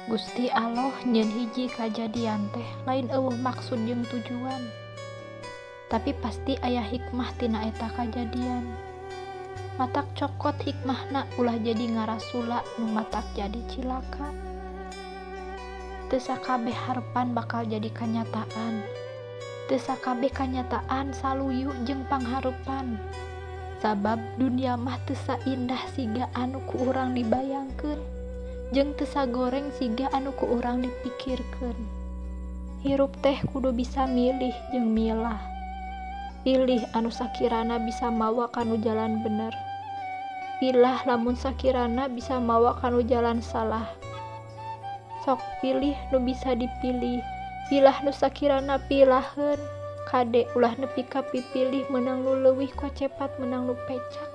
Gusti Allah nyen hiji kajadian teh lain eueuh maksud jeung tujuan. Tapi pasti aya hikmah tina eta kajadian. Matak cokot hikmahna ulah jadi ngarasula nu matak jadi cilaka. Teu sakabeh harepan bakal jadi kanyataan. Teu sakabeh kanyataan saluyuh jeung pangharepan. Sabab dunia mah teu saindah siga anu ku urang dibayangkeun, jeung teu sagoreng siga anu ku urang dipikirkeun. Hirup teh kudu bisa milih jeung milah. Pilih anu sakirana bisa mawa kanu jalan bener. Pilah lamun sakirana bisa mawa kanu jalan salah. Sok pilih nu bisa dipilih. Pilah nu sakirana pilaheun. Kade ulah nepi ka pipilih meunang nu leuwih kocepat meunang nu pecak.